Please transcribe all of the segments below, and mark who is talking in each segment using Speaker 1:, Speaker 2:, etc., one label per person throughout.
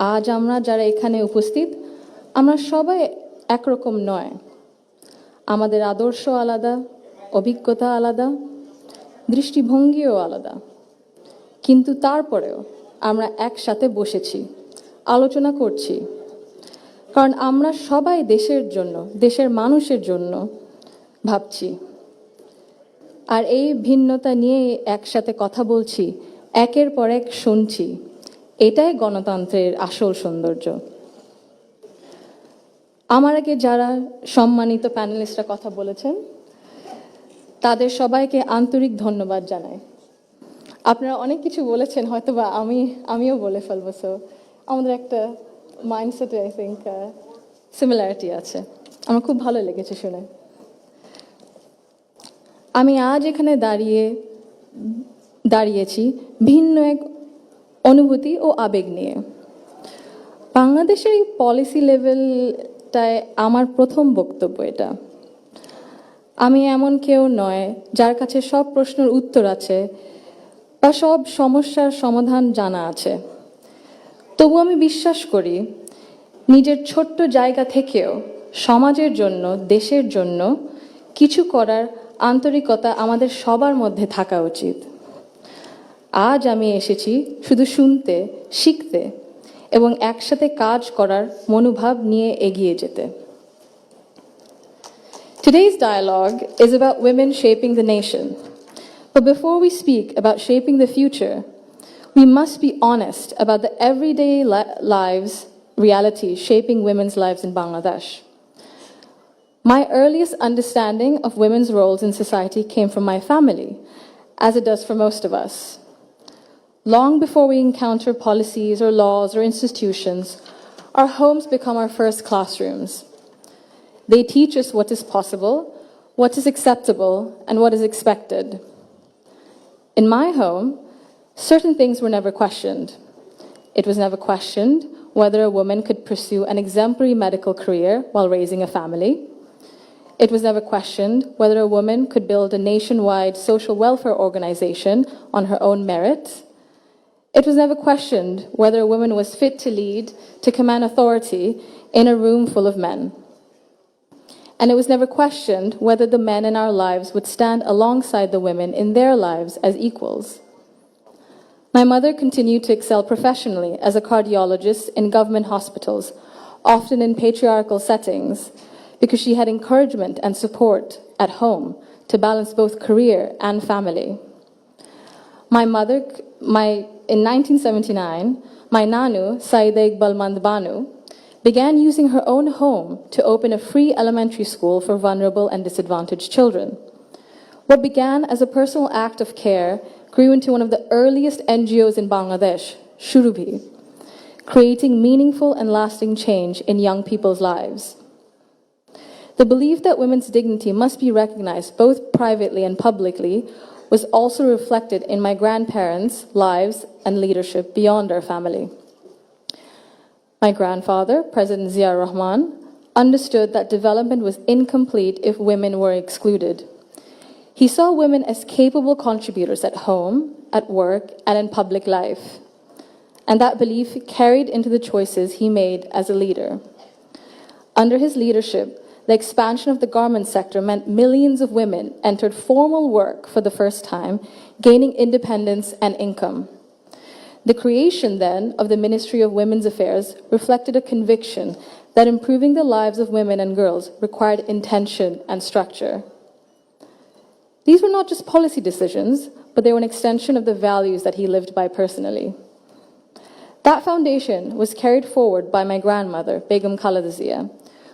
Speaker 1: আজ আমরা যারা এখানে উপস্থিত আমরা সবাই একরকম নয় আমাদের আদর্শ আলাদা অভিজ্ঞতা আলাদা দৃষ্টিভঙ্গিও আলাদা কিন্তু তারপরেও আমরা একসাথে বসেছি আলোচনা করছি কারণ আমরা সবাই দেশের জন্য দেশের মানুষের জন্য ভাবছি আর এই ভিন্নতা নিয়ে একসাথে কথা বলছি একের পর এক শুনছি এটাই গণতন্ত্রের আসল সৌন্দর্য আমার আগে যারা সম্মানিত প্যানেলিস্টরা কথা বলেছেন তাদের সবাইকে আন্তরিক ধন্যবাদ জানাই আপনারা অনেক কিছু বলেছেন হয়তোবা আমিও বলে ফেলবো সো আমাদের একটা মাইন্ডসেটে আই থিঙ্ক সিমিলারিটি আছে আমার খুব ভালো লেগেছে শুনে আমি আজ এখানে দাঁড়িয়েছি ভিন্ন এক অনুভূতি ও আবেগ নিয়ে বাংলাদেশের এই পলিসি লেভেলটায় আমার প্রথম বক্তব্য এটা আমি এমন কেউ নয় যার কাছে সব প্রশ্নের উত্তর আছে বা সব সমস্যার সমাধান জানা আছে তবু আমি বিশ্বাস করি নিজের ছোট্ট জায়গা থেকেও সমাজের জন্য দেশের জন্য কিছু করার আন্তরিকতা আমাদের সবার মধ্যে থাকা উচিত আজ আমি এসেছি শুধু শুনতে শিখতে এবং একসাথে কাজ করার মনোভাব নিয়ে এগিয়ে যেতে Today's dialogue is about women shaping the nation. But before we speak about shaping the future, we must be honest about the everyday lives reality shaping women's lives in Bangladesh. My earliest understanding of women's roles in society came from my family, as it does for most of us. Long before we encounter policies or laws or institutions, our homes become our first classrooms. They teach us what is possible, what is acceptable, and what is expected. In my home, certain things were never questioned. It was never questioned whether a woman could pursue an exemplary medical career while raising a family. It was never questioned whether a woman could build a nationwide social welfare organization on her own merit. It was never questioned whether a woman was fit to lead, to command authority in a room full of men. And it was never questioned whether the men in our lives would stand alongside the women in their lives as equals. My mother continued to excel professionally as a cardiologist in government hospitals, often in patriarchal settings, because she had encouragement and support at home to balance both career and family. In 1979, my Nanu, Saida Iqbal Mandbanu, began using her own home to open a free elementary school for vulnerable and disadvantaged children. What began as a personal act of care grew into one of the earliest NGOs in Bangladesh, Shurubhi, creating meaningful and lasting change in young people's lives. The belief that women's dignity must be recognized both privately and publicly was also reflected in my grandparents' lives and leadership beyond our family. My grandfather, President Zaima Rahman, understood that development was incomplete if women were excluded. He saw women as capable contributors at home, at work, and in public life. And that belief carried into the choices he made as a leader. Under his leadership, the expansion of the garment sector meant millions of women entered formal work for the first time, gaining independence and income. The creation, then, of the Ministry of Women's Affairs reflected a conviction that improving the lives of women and girls required intention and structure. These were not just policy decisions, but they were an extension of the values that he lived by personally. That foundation was carried forward by my grandmother, Begum Khaleda Zia,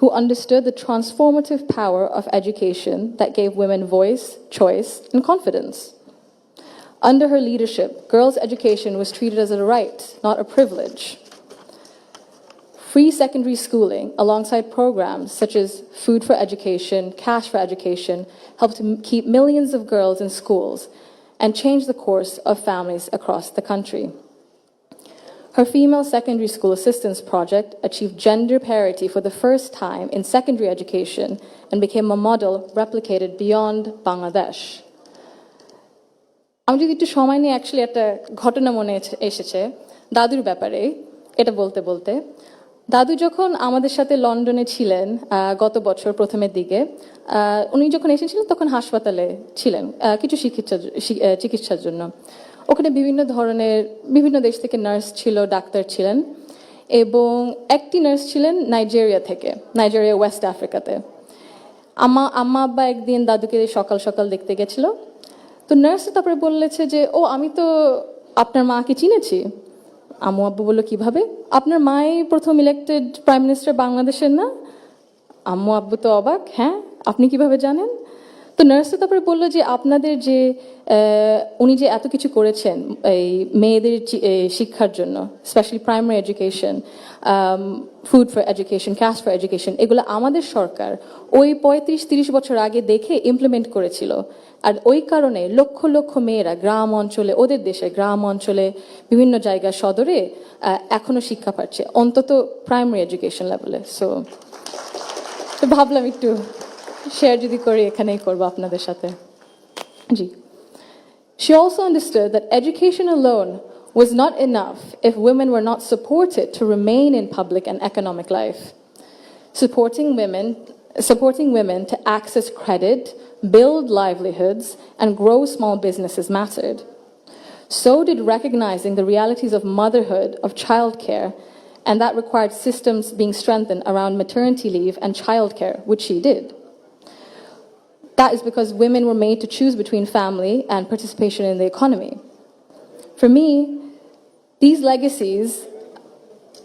Speaker 1: who understood the transformative power of education that gave women voice, choice, and confidence. Under her leadership, girls' education was treated as a right, not a privilege. Free secondary schooling, alongside programs such as Food for Education, Cash for Education, helped keep millions of girls in schools and change the course of families across the country. Her female secondary school assistance project achieved gender parity for the first time in secondary education and became a model replicated beyond Bangladesh. আমি যদি একটু সময় নিয়ে actually একটা ঘটনা মনে এসেছে দাদুর ব্যাপারে এটা বলতে বলতে দাদু যখন আমাদের সাথে লন্ডনে ছিলেন গত বছর প্রথমের দিকে, উনি যখন এসেছিলেন তখন হাসপাতালে ছিলেন কিছু চিকিৎসার জন্য। ওখানে বিভিন্ন দেশ থেকে নার্স ছিল, ডাক্তার ছিলেন, এবং একটি নার্স ছিলেন নাইজেরিয়া ওয়েস্ট আফ্রিকাতে। আম্মা আব্বা একদিন দাদুকে সকাল সকাল দেখতে গেছিল। তো নার্স তারপরে বলেছে যে, ও আমি তো আপনার মাকে চিনেছি। আম্মু আব্বু বললো, কিভাবে? আপনার মাই প্রথম ইলেক্টেড প্রাইম মিনিস্টার বাংলাদেশের না? আম্মু আব্বু তো অবাক, হ্যাঁ আপনি কিভাবে জানেন? তো নার্স তারপরে বললো যে, আপনাদের যে উনি যে এত কিছু করেছেন এই মেয়েদের শিক্ষার জন্য, specially primary education, food for education, cast for education, এগুলো আমাদের সরকার ওই 35-30 বছর আগে দেখে ইমপ্লিমেন্ট করেছিল। আর ওই কারণে লক্ষ লক্ষ মেয়েরা গ্রাম অঞ্চলে, ওদের দেশে গ্রাম অঞ্চলে বিভিন্ন জায়গা সদরে এখনো শিক্ষা পাচ্ছে, অন্তত প্রাইমারি এডুকেশন লেভেলে। সো ভাবলাম একটু শেয়ার যদি করি, এখানেই করবো আপনাদের সাথে। জি। She also understood that education alone was not enough if women were not supported to remain in public and economic life. Supporting women to access credit, build livelihoods, and grow small businesses mattered. So did recognizing the realities of motherhood, of childcare, and that required systems being strengthened around maternity leave and childcare, which she did. That is because women were made to choose between family and participation in the economy. For me, these legacies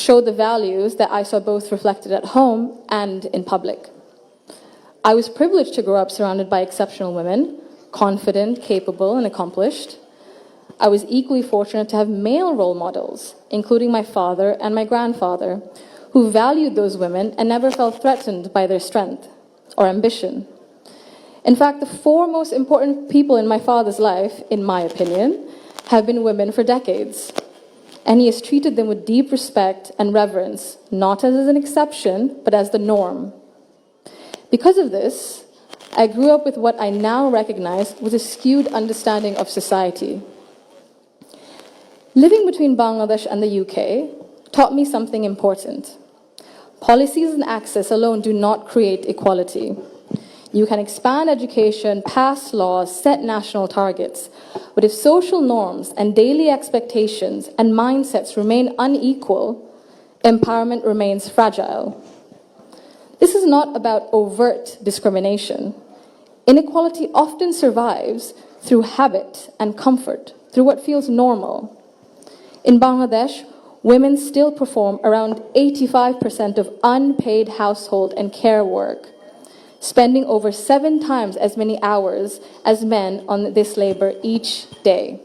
Speaker 1: show the values that I saw both reflected at home and in public. I was privileged to grow up surrounded by exceptional women, confident, capable, and accomplished. I was equally fortunate to have male role models, including my father and my grandfather, who valued those women and never felt threatened by their strength or ambition. In fact, the four most important people in my father's life, in my opinion, have been women for decades. And he has treated them with deep respect and reverence, not as an exception, but as the norm. Because of this, I grew up with what I now recognize was a skewed understanding of society. Living between Bangladesh and the UK taught me something important. Policies and access alone do not create equality. You can expand education, pass laws, set national targets, but if social norms and daily expectations and mindsets remain unequal, empowerment remains fragile. This is not about overt discrimination. Inequality often survives through habit and comfort, through what feels normal. In Bangladesh, women still perform around 85% of unpaid household and care work, spending over 7 times as many hours as men on this labor each day.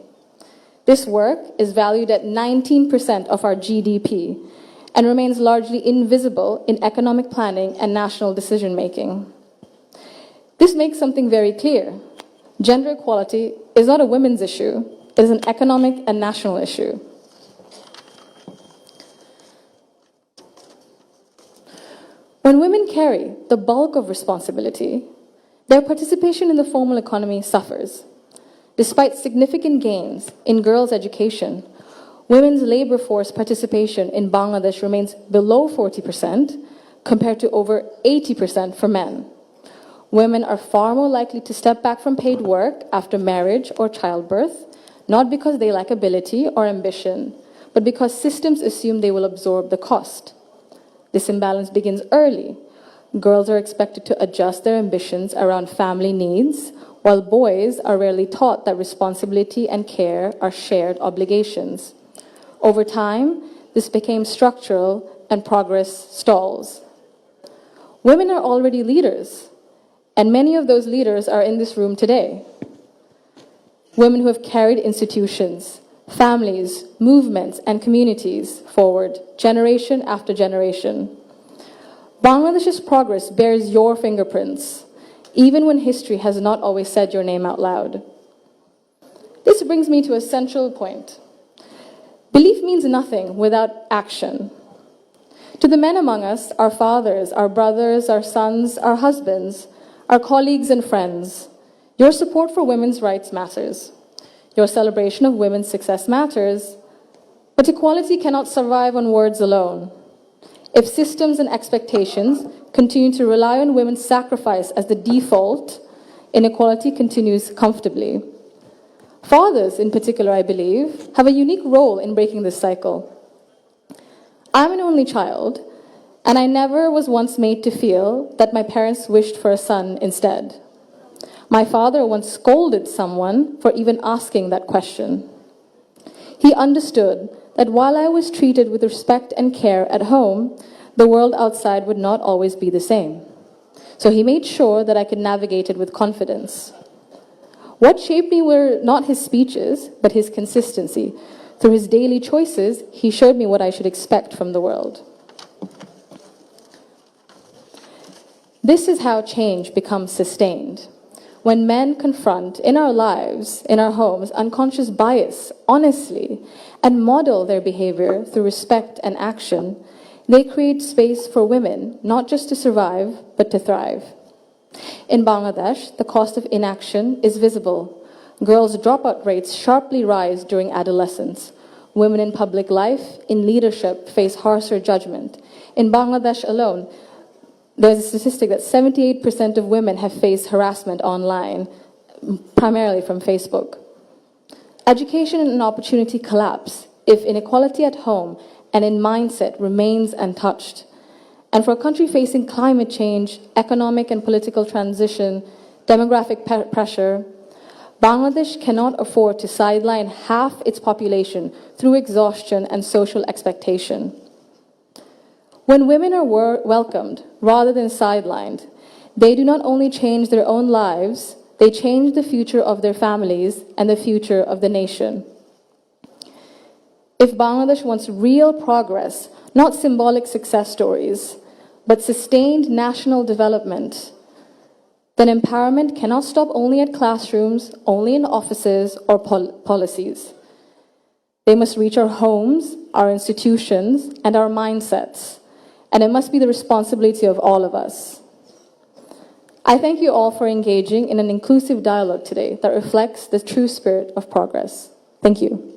Speaker 1: This work is valued at 19% of our GDP and remains largely invisible in economic planning and national decision-making. This makes something very clear. Gender equality is not a women's issue, it is an economic and national issue. When women carry the bulk of responsibility, their participation in the formal economy suffers. Despite significant gains in girls' education, women's labor force participation in Bangladesh remains below 40% compared to over 80% for men. Women are far more likely to step back from paid work after marriage or childbirth, not because they lack ability or ambition, but because systems assume they will absorb the cost. This imbalance begins early. Girls are expected to adjust their ambitions around family needs, while boys are rarely taught that responsibility and care are shared obligations. Over time, this became structural and progress stalls. Women are already leaders, and many of those leaders are in this room today. Women who have carried institutions, families, movements, and communities forward, generation after generation. Bangladesh's progress bears your fingerprints, even when history has not always said your name out loud. This brings me to a central point. Belief means nothing without action. To the men among us, our fathers, our brothers, our sons, our husbands, our colleagues and friends, your support for women's rights matters. Your celebration of women's success matters. But equality cannot survive on words alone. If systems and expectations continue to rely on women's sacrifice as the default, inequality continues comfortably. Fathers, in particular, I believe, have a unique role in breaking this cycle. I'm an only child, and I never was once made to feel that my parents wished for a son instead. My father once scolded someone for even asking that question. He understood that while I was treated with respect and care at home, the world outside would not always be the same. So he made sure that I could navigate it with confidence. What shaped me were not his speeches, but his consistency. Through his daily choices, he showed me what I should expect from the world. This is how change becomes sustained. When men confront in our lives, in our homes, unconscious bias honestly and model their behavior through respect and action, they create space for women not just to survive, but to thrive. In Bangladesh, the cost of inaction is visible. Girls' dropout rates sharply rise during adolescence. Women in public life, in leadership, face harsher judgment. In Bangladesh alone, there's a statistic that 78% of women have faced harassment online, primarily from Facebook. Education and opportunity collapse if inequality at home and in mindset remains untouched. And for a country facing climate change, economic and political transition, demographic pressure, Bangladesh cannot afford to sideline half its population through exhaustion and social expectation. When women are welcomed rather than sidelined, they do not only change their own lives, they change the future of their families and the future of the nation. If Bangladesh wants real progress, not symbolic success stories, but sustained national development, then empowerment cannot stop only at classrooms, only in offices or policies. They must reach our homes, our institutions, and our mindsets. And it must be the responsibility of all of us. I thank you all for engaging in an inclusive dialogue today that reflects the true spirit of progress. Thank you.